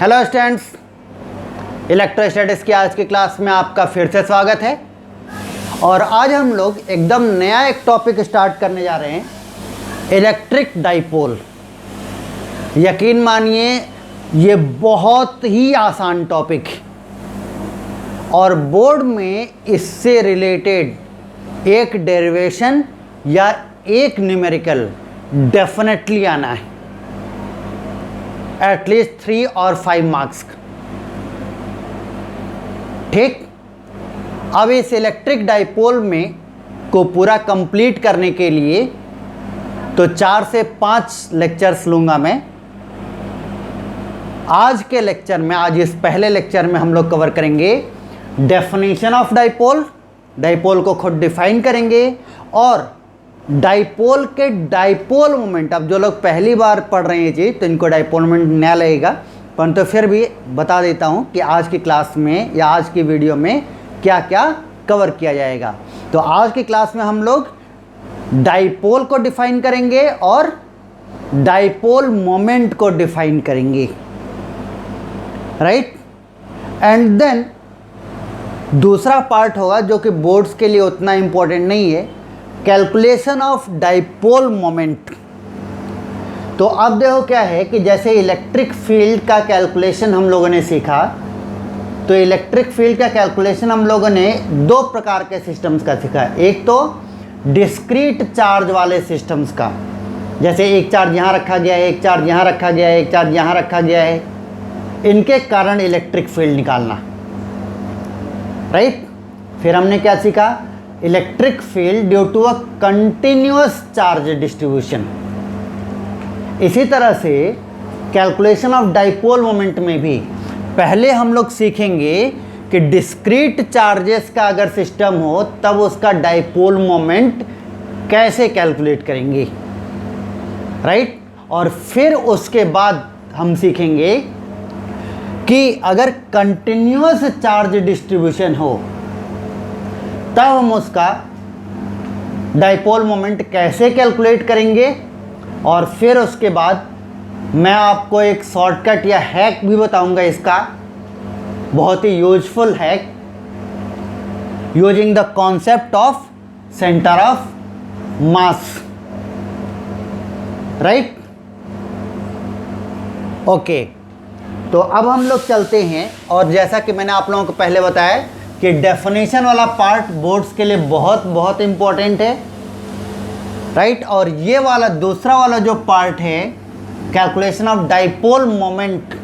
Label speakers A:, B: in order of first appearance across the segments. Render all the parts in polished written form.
A: Hello students, electrostatics की आज की क्लास में आपका फिर से स्वागत है। और आज हम लोग एकदम नया एक टॉपिक स्टार्ट करने जा रहे हैं, इलेक्ट्रिक डाइपोल। यकीन मानिए ये बहुत ही आसान टॉपिक है और बोर्ड में इससे रिलेटेड एक डेरिवेशन या एक न्यूमेरिकल डेफिनेटली आना है, एटलीस्ट 3 और 5 मार्क्स का। ठीक, अब इस इलेक्ट्रिक डाइपोल में को पूरा कंप्लीट करने के लिए तो 4 से 5 लेक्चर्स लूँगा मैं। आज के लेक्चर में, आज इस पहले लेक्चर में हम लोग कवर करेंगे डेफिनेशन ऑफ डाइपोल, डाइपोल को खुद डिफाइन करेंगे और डाइपोल के डाइपोल मोमेंट। अब जो लोग पहली बार पढ़ रहे हैं चीज़ तो इनको डाइपोल मोमेंट नया लगेगा, परंतु फिर भी बता देता हूं कि आज की क्लास में या आज की वीडियो में क्या क्या कवर किया जाएगा। तो आज की क्लास में हम लोग डाइपोल को डिफाइन करेंगे और डाइपोल मोमेंट को डिफाइन करेंगे, राइट। एंड देन दूसरा पार्ट होगा जो कि बोर्ड्स के लिए उतना इंपॉर्टेंट नहीं है, कैलकुलेशन ऑफ डाइपोल मोमेंट। तो अब देखो क्या है कि जैसे इलेक्ट्रिक फील्ड का कैलकुलेशन हम लोगों ने सीखा, तो इलेक्ट्रिक फील्ड का कैलकुलेशन हम लोगों ने 2 प्रकार के सिस्टम्स का सीखा। एक तो डिस्क्रीट चार्ज वाले सिस्टम्स का, जैसे एक चार्ज यहाँ रखा गया है, एक चार्ज यहाँ रखा गया है, एक चार्ज यहाँ रखा गया है, इनके कारण इलेक्ट्रिक फील्ड निकालना, राइट। फिर हमने क्या सीखा, electric field due to a continuous charge distribution. इसी तरह से कैलकुलेशन ऑफ डाइपोल मोमेंट में भी पहले हम लोग सीखेंगे कि डिस्क्रीट चार्जेस का अगर सिस्टम हो तब उसका डाइपोल मोमेंट कैसे कैलकुलेट करेंगे, राइट। और फिर उसके बाद हम सीखेंगे कि अगर कंटिन्यूअस चार्ज डिस्ट्रीब्यूशन हो तब हम उसका डाइपोल मोमेंट कैसे कैलकुलेट करेंगे। और फिर उसके बाद मैं आपको एक शॉर्टकट या हैक भी बताऊंगा, इसका बहुत ही useful hack, using the concept of centre of mass, right. Okay, तो अब हम लोग चलते हैं और जैसा कि मैंने आप लोगों को पहले बताया कि डेफिनेशन वाला पार्ट बोर्ड्स के लिए बहुत बहुत इम्पोर्टेंट है, राइट। और ये वाला दूसरा वाला जो पार्ट है कैलकुलेशन ऑफ डाइपोल मोमेंट,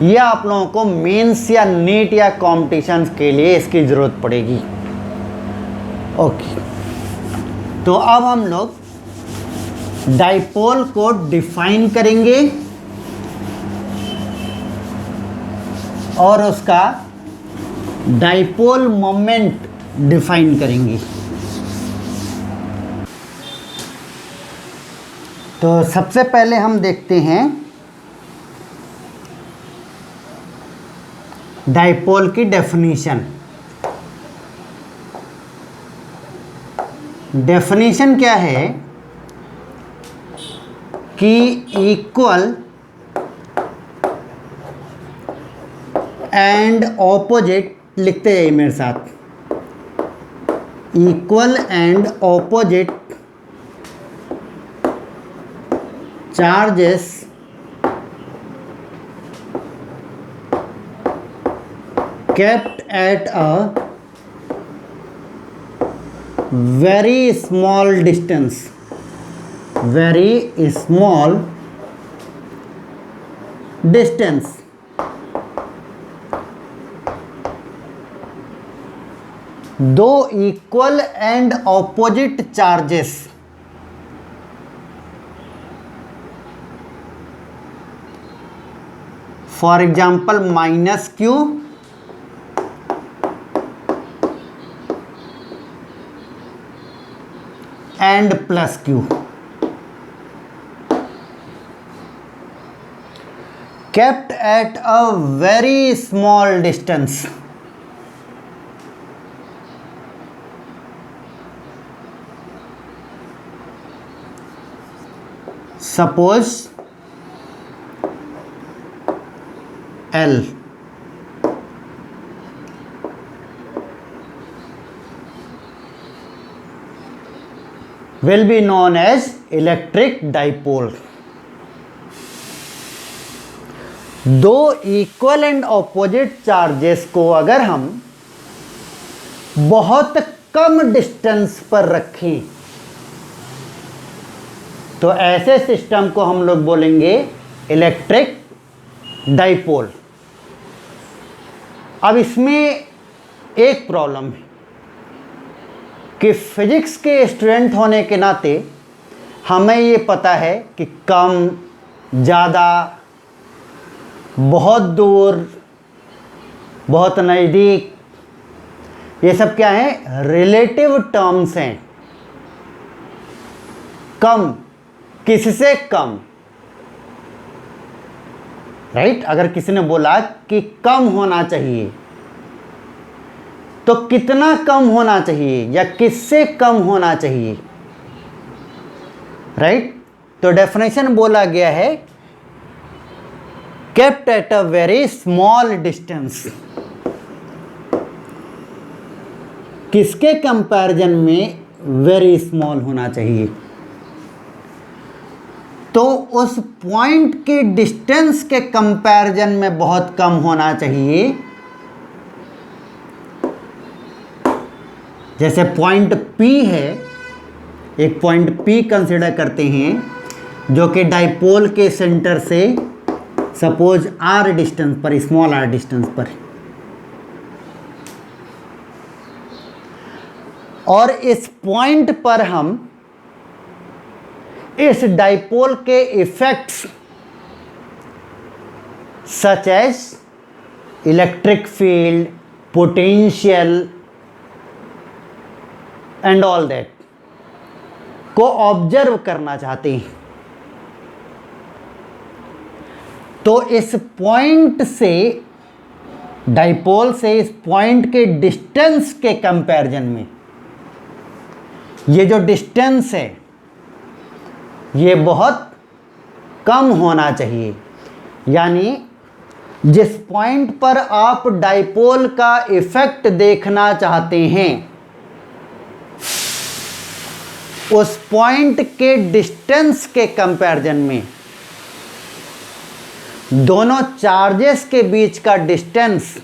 A: ये आप लोगों को मेंस या नीट या कॉम्पिटिशन्स के लिए इसकी ज़रूरत पड़ेगी। ओके, तो अब हम लोग डाइपोल को डिफाइन करेंगे और उसका डाइपोल मोमेंट डिफाइन करेंगे। तो सबसे पहले हम देखते हैं डाइपोल की डेफिनेशन। डेफिनेशन क्या है कि इक्वल एंड ऑपोजिट, लिखते जाइए मेरे साथ, equal and opposite charges kept at a very small distance, very small distance, दो equal and opposite charges for example -q and +q kept at a very small distance, suppose L will be known as electric dipole. दो equal and opposite charges को अगर हम बहुत कम distance पर रखें तो ऐसे सिस्टम को हम लोग बोलेंगे इलेक्ट्रिक डाइपोल। अब इसमें एक प्रॉब्लम है कि फिजिक्स के स्टूडेंट होने के नाते हमें ये पता है कि कम, ज़्यादा, बहुत दूर, बहुत नज़दीक, ये सब क्या है? रिलेटिव टर्म्स हैं। कम, किससे कम, राइट? अगर किसी ने बोला कि कम होना चाहिए तो कितना कम होना चाहिए या किससे कम होना चाहिए, राइट? तो डेफिनेशन बोला गया है kept at a very small distance। किसके कंपैरिजन में? वेरी स्मॉल होना चाहिए। तो उस पॉइंट के डिस्टेंस के कंपैरिजन में बहुत कम होना चाहिए। जैसे पॉइंट P है, एक पॉइंट P कंसिडर करते हैं जो कि डाइपोल के सेंटर से सपोज r डिस्टेंस पर, स्मॉल r डिस्टेंस पर, और इस पॉइंट पर हम इस डाइपोल के effects such as electric field, potential and all that को ऑब्जर्व करना चाहते हैं। तो इस पॉइंट से, डाइपोल से इस पॉइंट के डिस्टेंस के कंपैरिजन में ये जो डिस्टेंस है ये बहुत कम होना चाहिए। यानी जिस पॉइंट पर आप डाइपोल का इफेक्ट देखना चाहते हैं उस पॉइंट के डिस्टेंस के कंपैरिजन में दोनों चार्जेस के बीच का डिस्टेंस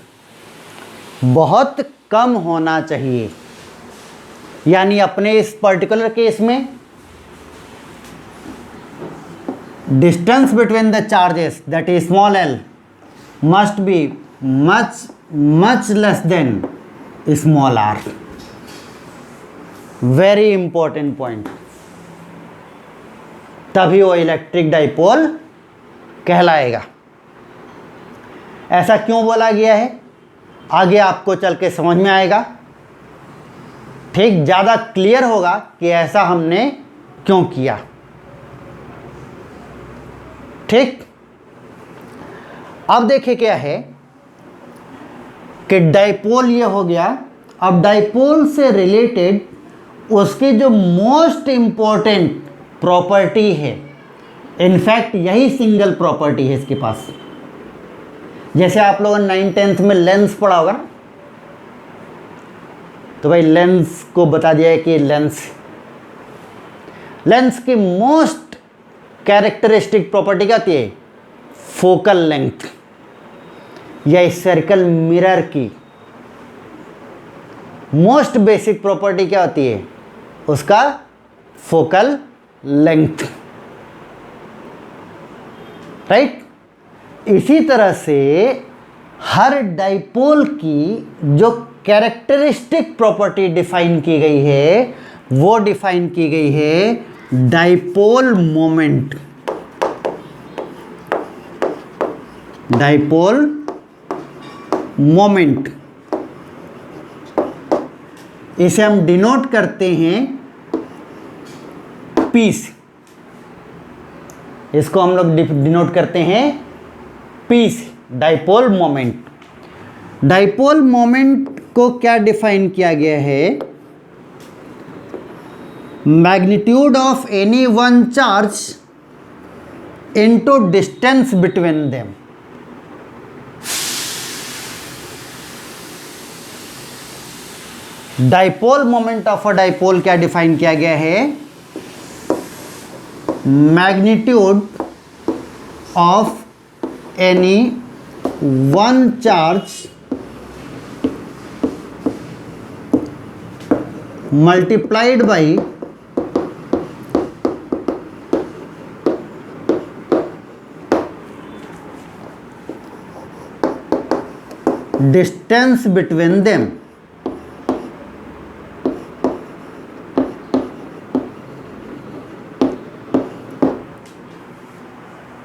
A: बहुत कम होना चाहिए। यानी अपने इस पर्टिकुलर केस में distance between the charges, that is small l, must be much less than small r। Very important point. तभी वो इलेक्ट्रिक डाइपोल कहलाएगा। ऐसा क्यों बोला गया है आगे आपको चल के समझ में आएगा, ठीक? ज़्यादा क्लियर होगा कि ऐसा हमने क्यों किया, ठीक? अब देखिए क्या है कि डाइपोल ये हो गया। अब डाइपोल से रिलेटेड उसकी जो मोस्ट इंपॉर्टेंट प्रॉपर्टी है, इनफैक्ट यही सिंगल प्रॉपर्टी है इसके पास। जैसे आप लोगों ने 9th-10th में लेंस पढ़ा होगा, तो भाई लेंस को बता दिया है कि लेंस की मोस्ट कैरेक्टरिस्टिक प्रॉपर्टी क्या होती है? Focal length. या सर्कल मिरर की मोस्ट बेसिक प्रॉपर्टी क्या होती है? उसका फोकल लेंथ, राइट? इसी तरह से हर डाइपोल की जो कैरेक्टरिस्टिक प्रॉपर्टी डिफाइन की गई है वो डिफाइन की गई है डाइपोल मोमेंट। डाइपोल मोमेंट, इसे हम डिनोट करते हैं P से। इसको हम लोग डिनोट करते हैं P से, डाइपोल मोमेंट। डाइपोल मोमेंट को क्या डिफाइन किया गया है? Magnitude of any one charge into distance between them. Dipole moment of a dipole क्या डिफाइन किया गया है? Magnitude of any one charge multiplied by distance between them.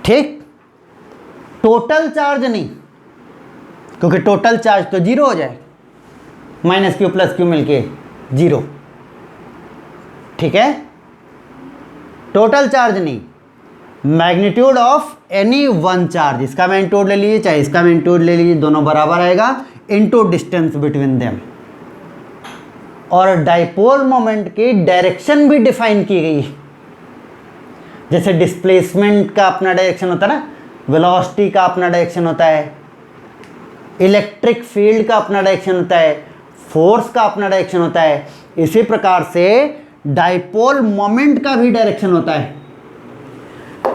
A: ठीक, टोटल चार्ज नहीं, क्योंकि टोटल चार्ज तो जीरो हो जाए, माइनस क्यू प्लस क्यू मिलके जीरो। ठीक है, टोटल चार्ज नहीं, magnitude of any one charge, इसका मैग्नीट्यूड ले लीजिए चाहे इसका मैग्नीट्यूड ले लीजिए, दोनों बराबर आएगा, इनटू डिस्टेंस बिटवीन देम। और डाइपोल मोमेंट की डायरेक्शन भी डिफाइन की गई, जैसे डिस्प्लेसमेंट का अपना डायरेक्शन होता है ना, वेलोसिटी का अपना डायरेक्शन होता है, इलेक्ट्रिक फील्ड का अपना डायरेक्शन होता है, फोर्स का अपना डायरेक्शन होता है, इसी प्रकार से डाइपोल मोमेंट का भी डायरेक्शन होता है।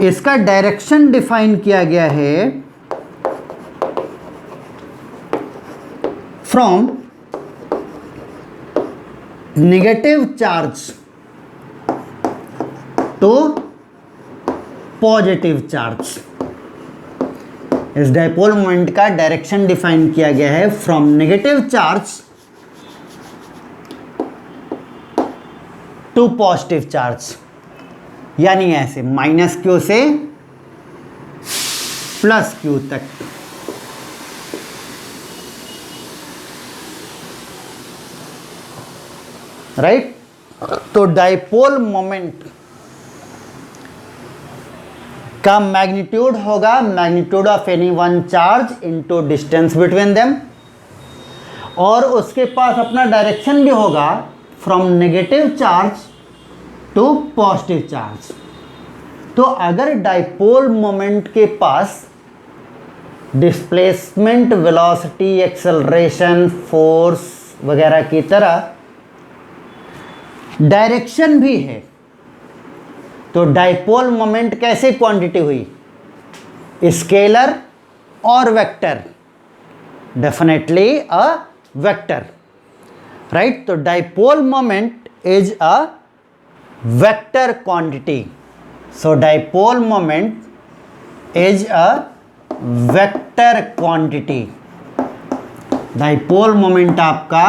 A: इसका डायरेक्शन डिफाइन किया गया है from negative charge to positive charge. इस डाइपोल मोमेंट का डायरेक्शन डिफाइन किया गया है from negative charge to positive charge, यानी ऐसे माइनस क्यू से प्लस क्यू तक। राइट, तो डाइपोल मोमेंट का मैग्नीट्यूड होगा magnitude of any one charge into distance between them, और उसके पास अपना डायरेक्शन भी होगा from negative charge to positive charge. तो अगर डाइपोल मोमेंट के पास डिस्प्लेसमेंट, वेलोसिटी, एक्सेलरेशन, फोर्स वगैरह की तरह डायरेक्शन भी है, तो डाइपोल मोमेंट कैसे क्वांटिटी हुई? स्केलर और vector? Definitely a vector, right. तो dipole moment is a vector quantity, so dipole moment is a vector quantity. Dipole moment आपका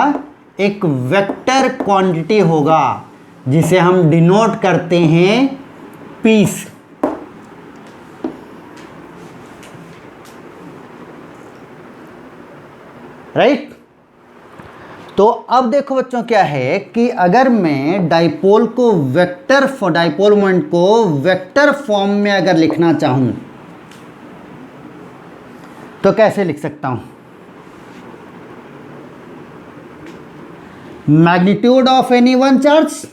A: एक वेक्टर क्वांटिटी होगा जिसे हम डिनोट करते हैं पीस। राइट, तो अब देखो बच्चों क्या है कि अगर मैं डाइपोल को डाइपोल मोमेंट को वेक्टर फॉर्म में अगर लिखना चाहूं तो कैसे लिख सकता हूं? Magnitude of any one charge.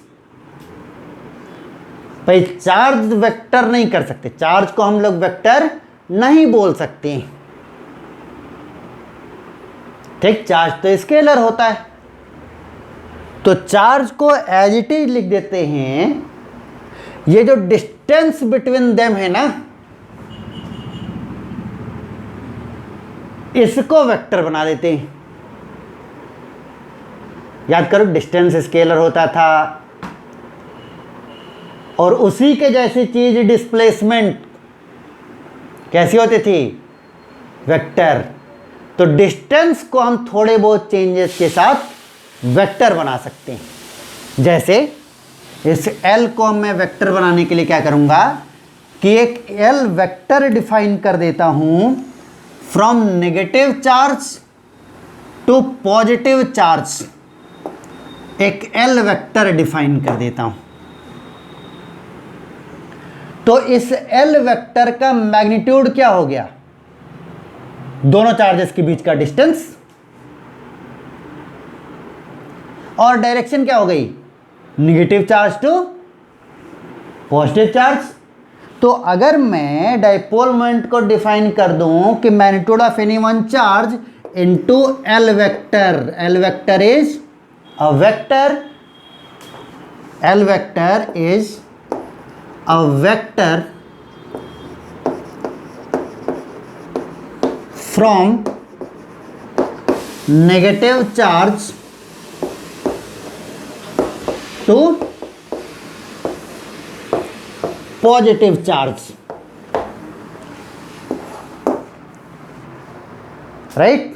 A: भाई चार्ज वेक्टर नहीं कर सकते, चार्ज को हम लोग वेक्टर नहीं बोल सकते। ठीक, चार्ज तो स्केलर होता है, तो चार्ज को एज इट इज लिख देते हैं। ये जो डिस्टेंस बिटवीन देम है ना, इसको वेक्टर बना देते हैं। याद करो, डिस्टेंस स्केलर होता था, और उसी के जैसी चीज डिस्प्लेसमेंट कैसी होती थी? वेक्टर। तो डिस्टेंस को हम थोड़े बहुत चेंजेस के साथ वेक्टर बना सकते हैं। जैसे इस L को मैं वेक्टर बनाने के लिए क्या करूंगा कि एक L वेक्टर डिफाइन कर देता हूं from negative charge to positive charge. एक L वेक्टर डिफाइन कर देता हूं, तो इस L वेक्टर का मैग्नीट्यूड क्या हो गया? दोनों चार्जेस के बीच का डिस्टेंस, और डायरेक्शन क्या हो गई? Negative charge to positive charge. तो अगर मैं डाइपोल मोमेंट को डिफाइन कर दूं कि magnitude of any one charge into L vector, L vector is A vector, L vector is a vector from negative charge to positive charge, right.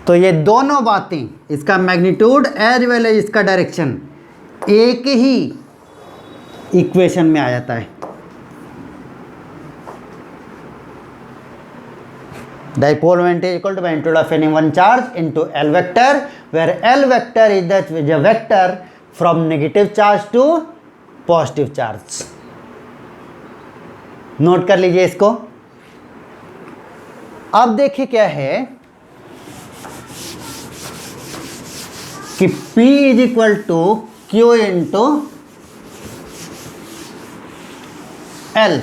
A: तो ये दोनों बातें, इसका मैग्नीट्यूड एज वेल एज इसका डायरेक्शन एक ही इक्वेशन में आ जाता है। Dipole moment is equal to magnitude of any one charge into L vector, where L vector is the vector from negative charge to positive charge। Note कर लीजिए इसको। अब देखिए क्या है कि P is equal to Q into L।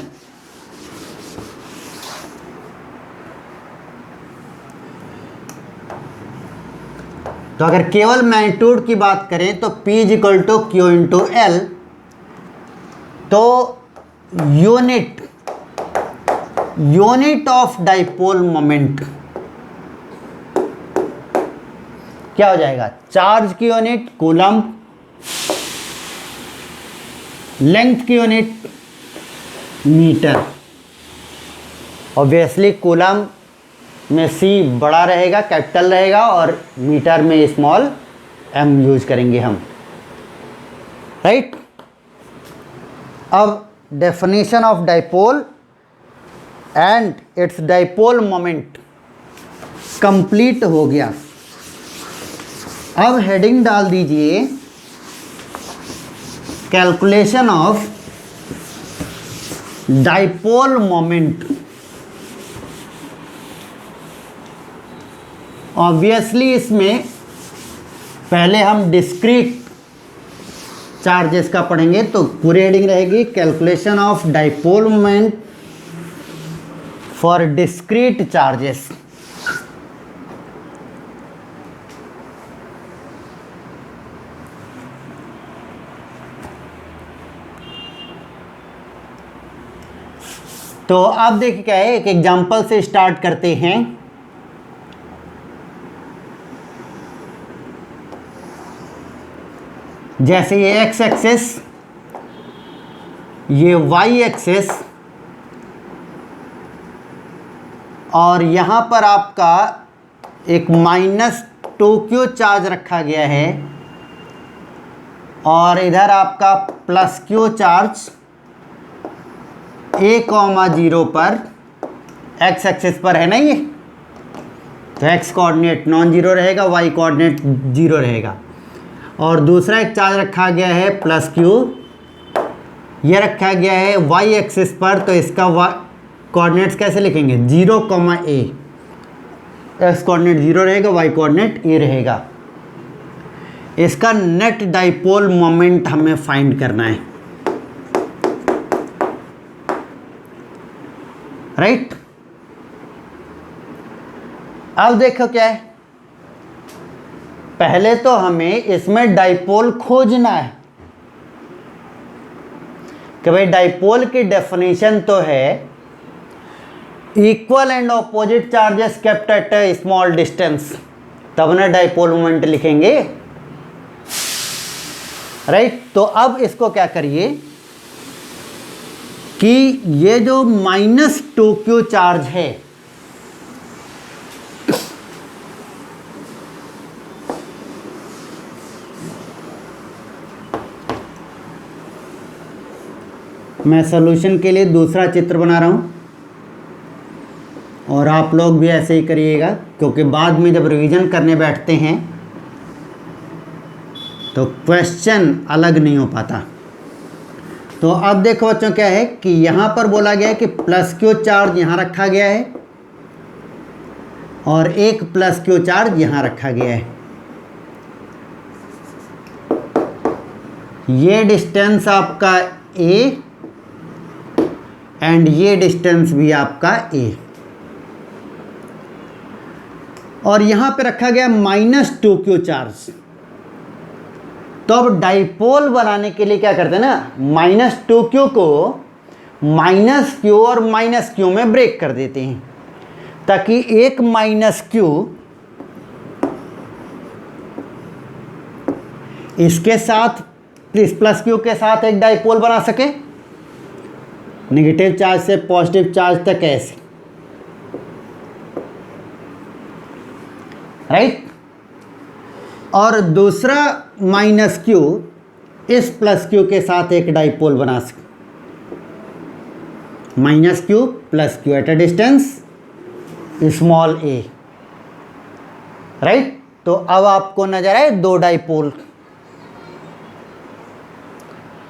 A: तो अगर केवल मैग्नीट्यूड की बात करें तो P is equal to Q into L, तो यूनिट ऑफ डाइपोल मोमेंट क्या हो जाएगा? चार्ज की यूनिट कूलम, लेंथ की यूनिट मीटर। ऑब्वियसली कूलम में C बड़ा रहेगा, कैपिटल रहेगा, और मीटर में स्मॉल m यूज करेंगे हम, राइट। अब definition of dipole and it's dipole moment complete हो गया। अब हेडिंग डाल दीजिए calculation of dipole moment. Obviously इसमें पहले हम डिस्क्रीट चार्जेस का पढ़ेंगे, तो पूरी हेडिंग रहेगी calculation of dipole moment for discrete charges. तो आप देखिए क्या है, एक एग्जांपल से स्टार्ट करते हैं। जैसे ये एक्स एक्सिस, ये वाई एक्सिस, और यहाँ पर आपका एक -2q चार्ज रखा गया है, और इधर आपका +q चार्ज a,0 पर एक्स एक्सिस पर है ना ये, तो एक्स कोऑर्डिनेट नॉन जीरो रहेगा, वाई कोऑर्डिनेट 0 रहेगा। और दूसरा एक चार्ज रखा गया है +q, ये रखा गया है वाई एक्सिस पर, तो इसका कोऑर्डिनेट्स कैसे लिखेंगे? 0, a। एक्स कोऑर्डिनेट 0 रहेगा, वाई कोऑर्डिनेट a रहेगा। इसका नेट डाइपोल मोमेंट हमें फाइंड करना है, राइट। अब देखो क्या है, पहले तो हमें इसमें डाइपोल खोजना है कि भाई डाइपोल की डेफिनेशन तो है equal and opposite charges kept at A small distance, तब ना डाइपोल मोमेंट लिखेंगे, राइट। तो अब इसको क्या करिए कि ये जो -2q चार्ज है, मैं सॉल्यूशन के लिए दूसरा चित्र बना रहा हूँ, और आप लोग भी ऐसे ही करिएगा, क्योंकि बाद में जब रिवीजन करने बैठते हैं तो क्वेश्चन अलग नहीं हो पाता। तो अब देखो बच्चों क्या है कि यहाँ पर बोला गया है कि +q चार्ज यहाँ रखा गया है, और एक +q चार्ज यहाँ रखा गया है। ये डिस्टेंस आपका a, एंड ये डिस्टेंस भी आपका a, और यहाँ पे रखा गया -2q चार्ज। तो अब डाइपोल बनाने के लिए क्या करते हैं ना, -2q को -q और -q में ब्रेक कर देते हैं, ताकि एक -q इसके साथ इस +q के साथ एक डाइपोल बना सके, नेगेटिव चार्ज से पॉजिटिव चार्ज तक ऐसे, राइट। और दूसरा -q इस +q के साथ एक डाइपोल बना सके, -q +q at a distance small a, right. तो अब आपको नजर आए दो डाइपोल,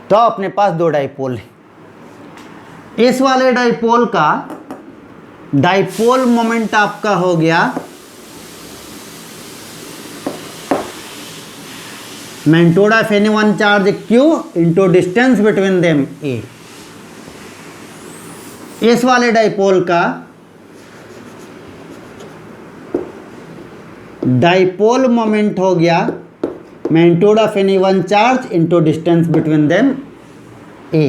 A: तो अपने पास दो डाइपोल है। इस वाले डाइपोल का डाइपोल मोमेंट आपका हो गया magnitude of any one charge q into distance between them a। इस वाले डाइपोल का डाइपोल मोमेंट हो गया magnitude of any one charge into distance between them a।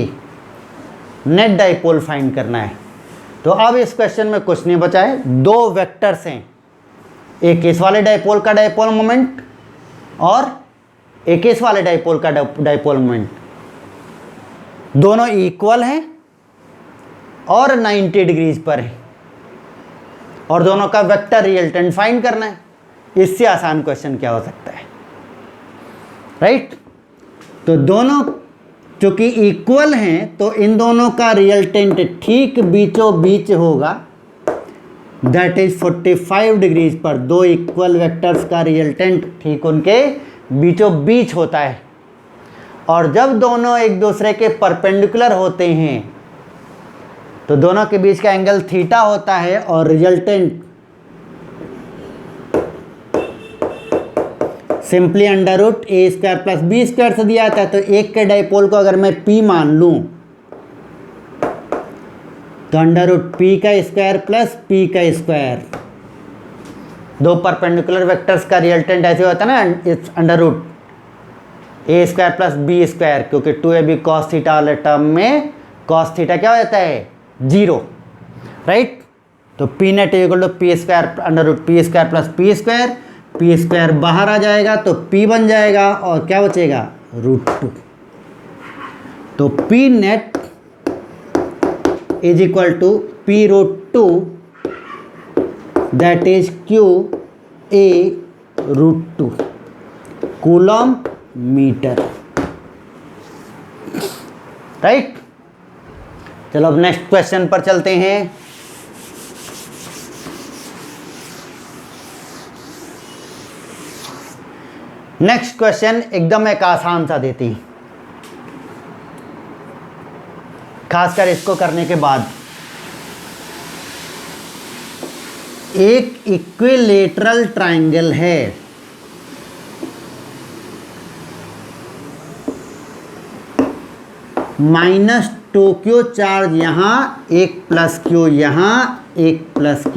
A: Net dipole find करना है। तो अब इस क्वेश्चन में कुछ नहीं बचा है, दो वेक्टर्स हैं, एक इस वाले डाइपोल का डाइपोल मोमेंट और एक इस वाले डाइपोल का डाइपोल मोमेंट, दोनों इक्वल हैं और 90 डिग्रीज पर है, और दोनों का वेक्टर रिजल्टेंट फाइंड करना है। इससे आसान क्वेश्चन क्या हो सकता है, राइट। तो दोनों चूंकि इक्वल हैं तो इन दोनों का रिजल्टेंट ठीक बीचों बीच होगा, दैट इज 45 डिग्रीज पर। दो इक्वल वेक्टर्स का रिजल्टेंट ठीक उनके बीचों बीच होता है, और जब दोनों एक दूसरे के परपेंडिकुलर होते हैं तो दोनों के बीच का एंगल थीटा होता है, और रिजल्टेंट सिंपली √a² + b² से दिया जाता है। तो एक के डाइपोल को अगर मैं p मान लूं तो √p² + p², दो परपेंडिकुलर वेक्टर्स का रिजल्टेंट ऐसे होता है ना, इट्स √a² + b², क्योंकि 2ab cos θ वाले टर्म में cos θ क्या हो जाता है, 0, राइट। तो p net = p² √p² + p², p² बाहर आ जाएगा तो p बन जाएगा, और क्या बचेगा, √2। तो p net = p√2, that is q a √2 coulomb metre, right. चलो अब नेक्स्ट क्वेश्चन पर चलते हैं। नेक्स्ट क्वेश्चन एकदम एक आसान सा देती है, खासकर इसको करने के बाद। एक इक्विलेटरल ट्रायंगल है, -2q चार्ज यहां, एक +q यहां, एक +q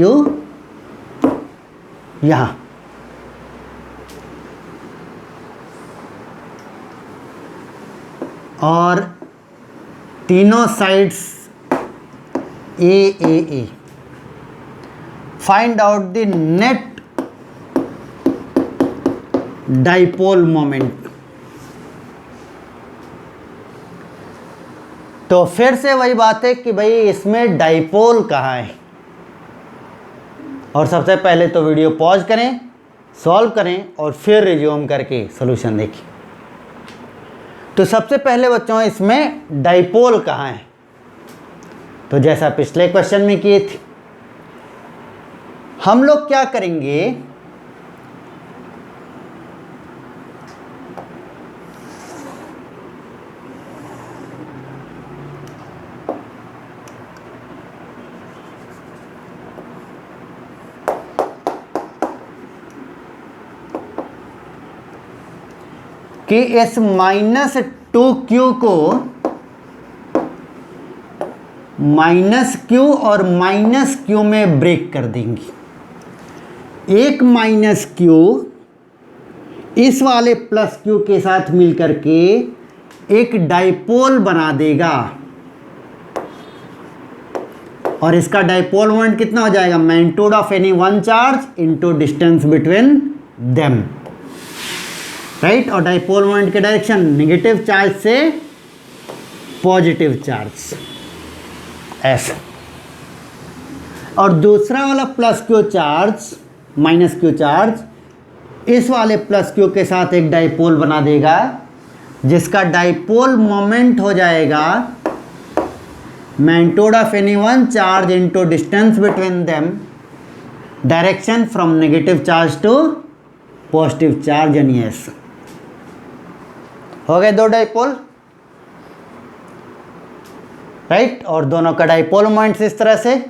A: यहां, और तीनों sides a। Find out the net dipole moment. तो फिर से वही बात है कि भाई इसमें डाइपोल कहाँ है, और सबसे पहले तो वीडियो पॉज करें, सॉल्व करें, और फिर रिज्यूम करके सॉल्यूशन देखें। तो सबसे पहले बच्चों इसमें डाइपोल कहाँ है, तो जैसा पिछले क्वेश्चन में किए थे, हम लोग क्या करेंगे, कि इस -2q को -q और -q में ब्रेक कर देंगे। एक -q इस वाले प्लस क्यू के साथ मिलकर के एक डाइपोल बना देगा, और इसका डाइपोल मोमेंट कितना हो जाएगा, magnitude of any one charge into distance between them, right. और डाइपोल मोमेंट के डायरेक्शन नेगेटिव चार्ज से पॉजिटिव चार्ज, ऐसा। और दूसरा वाला plus Q charge minus Q charge इस वाले प्लस क्यू के साथ एक डाइपोल बना देगा, जिसका डाइपोल मोमेंट हो जाएगा magnitude of any one charge into distance between them, direction from negative charge to positive charge, यानी एस। हो गए दो डाइपोल, राइट। और दोनों का डाइपोल मोमेंट्स इस तरह से,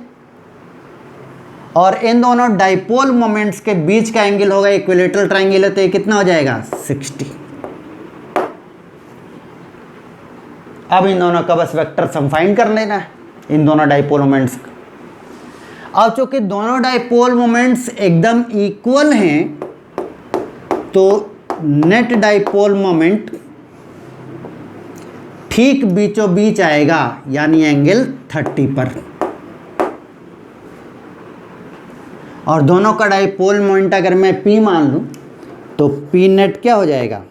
A: और इन दोनों डाइपोल मोमेंट्स के बीच का एंगल होगा इक्विलेटरल ट्रायंगल है, तो ये कितना हो जाएगा 60। अब इन दोनों का बस वेक्टर सम फाइंड कर लेना है, इन दोनों डाइपोल मोमेंट्स का। अब चूंकि दोनों डाइपोल मोमेंट्स एकदम इक्वल हैं, तो नेट डाइपोल मोमेंट ठीक बीचों बीच आएगा, यानी एंगल 30 पर। और दोनों का डाइपोल मोमेंट अगर मैं P मान लूँ, तो P नेट क्या हो जाएगा,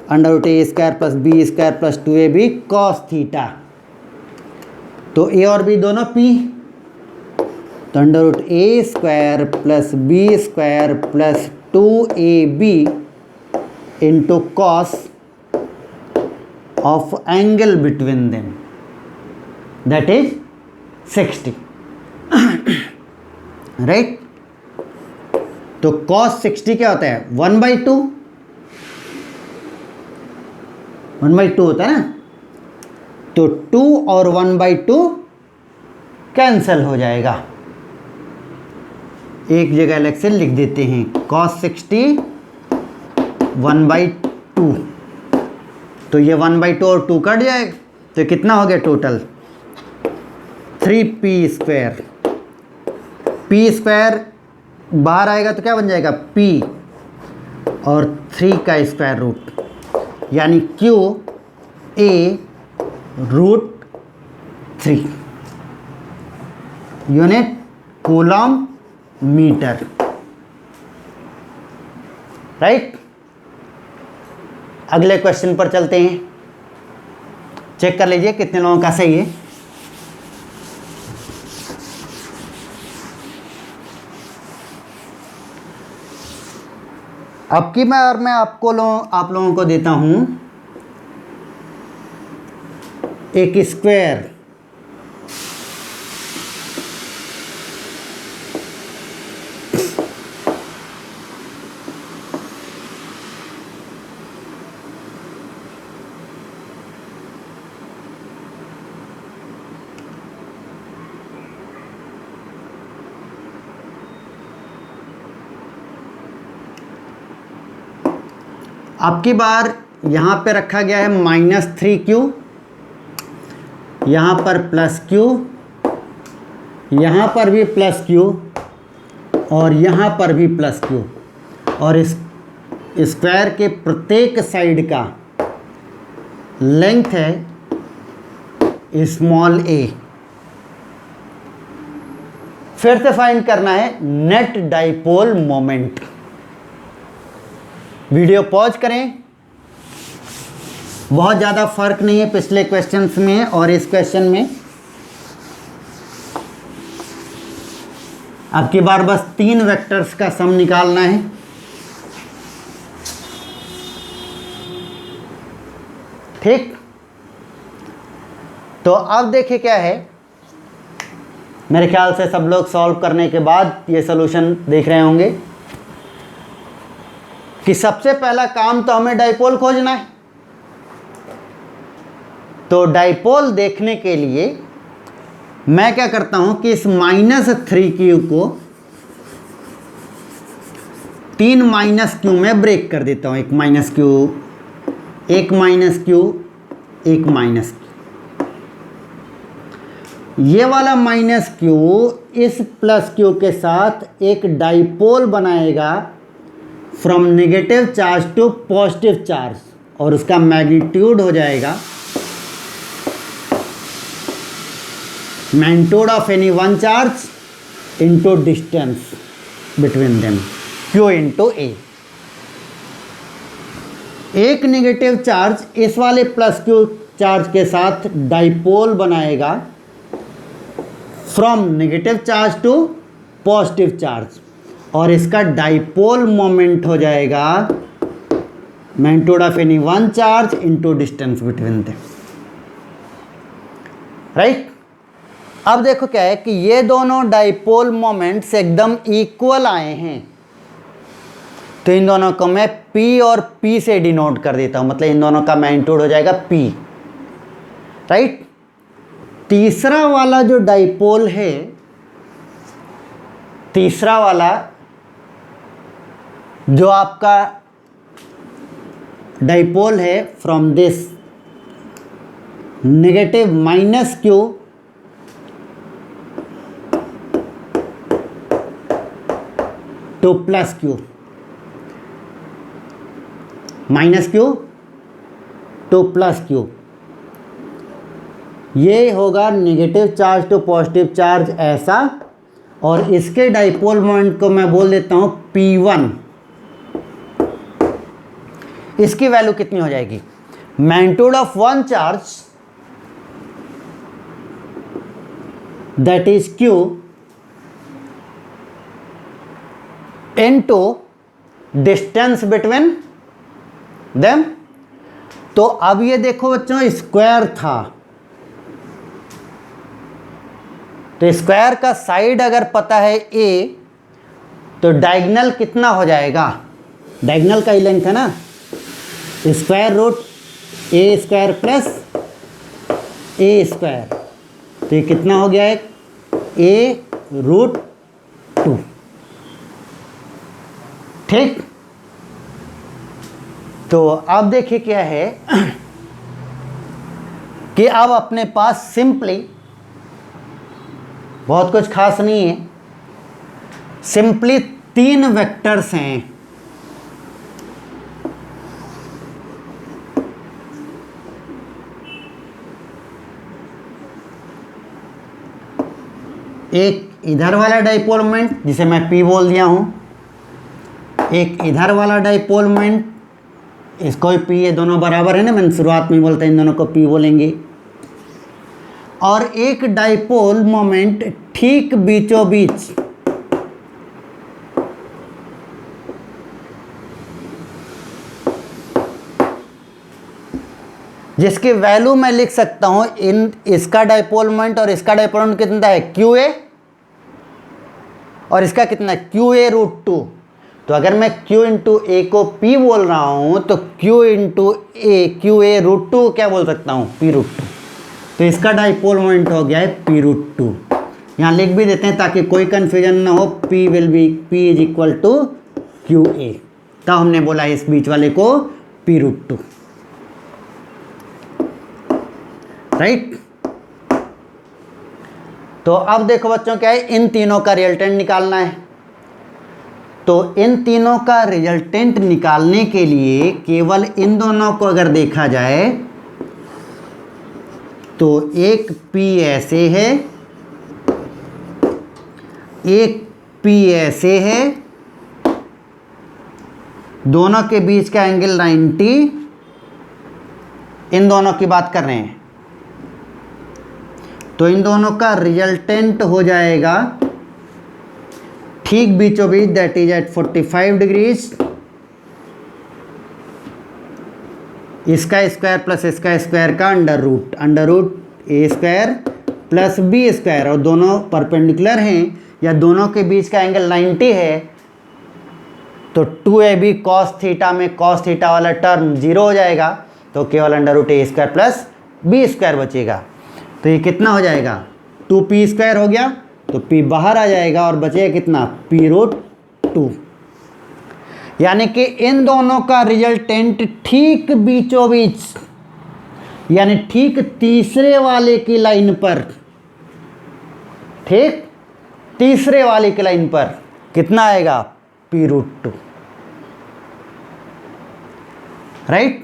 A: √a² plus b² plus 2ab cos theta. तो a और b दोनों P, तो √a² plus b² plus 2ab into cos of angle between them, that is 60, right. तो cos 60 क्या होता है, 1/2 होता है ना, तो 2 और 1/2 कैंसल हो जाएगा, एक जगह अलग से लिख देते हैं, cos 60 1/2, तो ये 1/2 और 2 कट जाएगा, तो कितना हो गया टोटल 3p²। p² बाहर आएगा तो क्या बन जाएगा p और 3 का स्क्वायर रूट, यानी q a √3 unit coulomb metre, right. अगले क्वेश्चन पर चलते हैं, चेक कर लीजिए कितने लोगों का सही है। अब की बार मैं आप लोगों को देता हूं एक स्क्वायर, अब की बार यहाँ पे रखा गया है -3q, यहाँ पर +q, यहाँ पर भी +q और यहाँ पर भी +q, और इस स्क्वायर के प्रत्येक साइड का लेंथ है स्मॉल a। फिर से फाइंड करना है net dipole moment. Video pause करें, बहुत ज़्यादा फर्क नहीं है पिछले क्वेश्चंस में और इस क्वेश्चन में। अब की बार बस 3 वेक्टर्स का सम निकालना है। ठीक, तो अब देखिए क्या है, मेरे ख्याल से सब लोग सॉल्व करने के बाद ये सॉल्यूशन देख रहे होंगे कि सबसे पहला काम तो हमें डाइपोल खोजना है। तो डाइपोल देखने के लिए मैं क्या करता हूं कि इस -3q को 3 -q में ब्रेक कर देता हूं। एक -q, एक -q, एक -q। ये वाला -q इस +q के साथ एक डाइपोल बनाएगा from negative charge to positive charge, और उसका मैग्नीट्यूड हो जाएगा magnitude of any one charge into distance between them, Q into a. एक नेगेटिव चार्ज इस वाले प्लस Q चार्ज के साथ डाइपोल बनाएगा from negative charge to positive charge, और इसका डाइपोल मोमेंट हो जाएगा magnitude of any one charge into distance between them, right. अब देखो क्या है कि ये दोनों डाइपोल मोमेंट्स एकदम इक्वल आए हैं, तो इन दोनों को मैं P और P से डिनोट कर देता हूं, मतलब इन दोनों का मैग्नीट्यूड हो जाएगा P, राइट। तीसरा वाला जो डाइपोल है, तीसरा वाला जो आपका डाइपोल है from this negative minus Q to plus Q, minus Q to plus Q, ये होगा negative charge to positive charge ऐसा, और इसके डाइपोल मोमेंट को मैं बोल देता हूं P1। इसकी वैल्यू कितनी हो जाएगी, magnitude of one charge that is Q into distance between them. तो अब ये देखो बच्चों, स्क्वायर था, तो स्क्वायर का साइड अगर पता है A, तो डायगोनल कितना हो जाएगा, डायगोनल का ही लेंथ है ना, square root A square plus A square, तो ये कितना हो गया है A√2, ठीक। तो अब देखिए क्या है कि अब अपने पास सिंपली बहुत कुछ खास नहीं है, सिंपली 3 वेक्टर्स हैं, एक इधर वाला डाइपोल मोमेंट जिसे मैं P बोल दिया हूं, एक इधर वाला डाइपोल मोमेंट, इसको भी P, ये दोनों बराबर है ना, मैंने शुरुआत में बोलता इन दोनों को P बोलेंगे, और एक डाइपोल मोमेंट ठीक बीचों बीच जिसकी वैल्यू मैं लिख सकता हूं, इन इसका डाइपोल मोमेंट और इसका डाइपोल मोमेंट कितना है QA, और इसका कितना है QA√2। तो अगर मैं Q इंटू ए को P बोल रहा हूं, तो Q इंटू ए QA√2 क्या बोल सकता हूं, P√2। तो इसका डाइपोल मोमेंट हो गया है P√2, यहाँ लिख भी देते हैं ताकि कोई कंफ्यूजन ना हो, P will be P is equal to QA, तब हमने बोला इस बीच वाले को P√2, राइट। तो अब देखो बच्चों क्या है, इन तीनों का रिजल्टेंट निकालना है, तो इन तीनों का रिजल्टेंट निकालने के लिए केवल इन दोनों को अगर देखा जाए तो एक P ऐसे है, एक P ऐसे है, दोनों के बीच का एंगल 90, इन दोनों की बात कर रहे हैं, तो इन दोनों का रिजल्टेंट हो जाएगा ठीक बीचों बीच, दैट इज एट 45 डिग्रीज, इसका स्क्वायर प्लस इसका स्क्वायर का under root A square plus B square, और दोनों परपेंडिकुलर हैं या दोनों के बीच का एंगल 90 है, तो 2AB cos थीटा में cos थीटा वाला टर्म 0 हो जाएगा, तो केवल under root A square plus B square बचेगा। तो ये कितना हो जाएगा, 2P स्क्वायर हो गया, तो P बाहर आ जाएगा और बचेगा कितना, P√2। यानी कि इन दोनों का रिजल्टेंट ठीक बीचों बीच, यानी ठीक तीसरे वाले की लाइन पर, ठीक तीसरे वाले की लाइन पर कितना आएगा, P√2। राइट,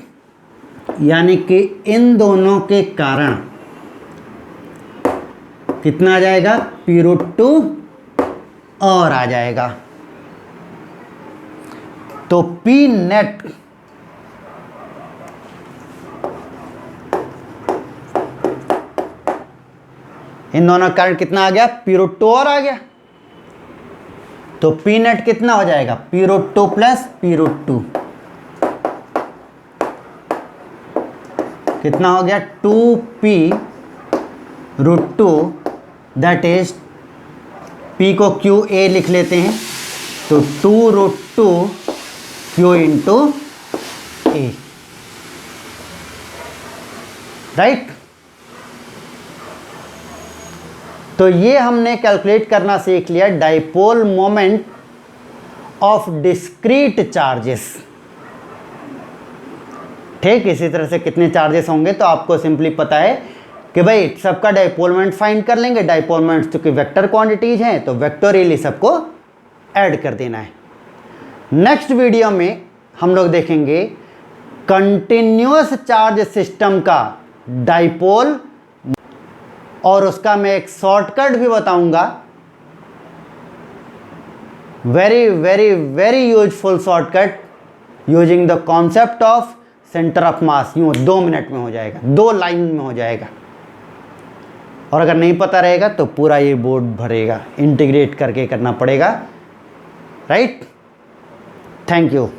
A: यानी कि इन दोनों के कारण कितना आ जाएगा, P√2 और आ जाएगा। तो P नेट इन दोनों का कारण कितना आ गया, P√2 और आ गया। तो P नेट कितना हो जाएगा, P√2 प्लस P√2 कितना हो गया, 2P√2, दैट इज P को QA लिख लेते हैं, तो 2√2 Q इंटू A, राइट। तो ये हमने कैलकुलेट करना सीख लिया dipole moment of discrete charges. ठीक, इसी तरह से कितने चार्जेस होंगे तो आपको सिंपली पता है कि भाई सबका डाइपोल मोमेंट फाइंड कर लेंगे। डाइपोल मोमेंट्स चूंकि वेक्टर क्वांटिटीज हैं तो वेक्टोरियली सबको ऐड कर देना है। नेक्स्ट वीडियो में हम लोग देखेंगे कंटिन्यूअस चार्ज सिस्टम का डाइपोल, और उसका मैं एक शॉर्टकट भी बताऊंगा, very very very useful shortcut using the concept of centre of मास। यूँ 2 मिनट में हो जाएगा, 2 लाइन में हो जाएगा। और अगर नहीं पता रहेगा तो पूरा ये बोर्ड भरेगा, इंटीग्रेट करके करना पड़ेगा, राइट। Thank you.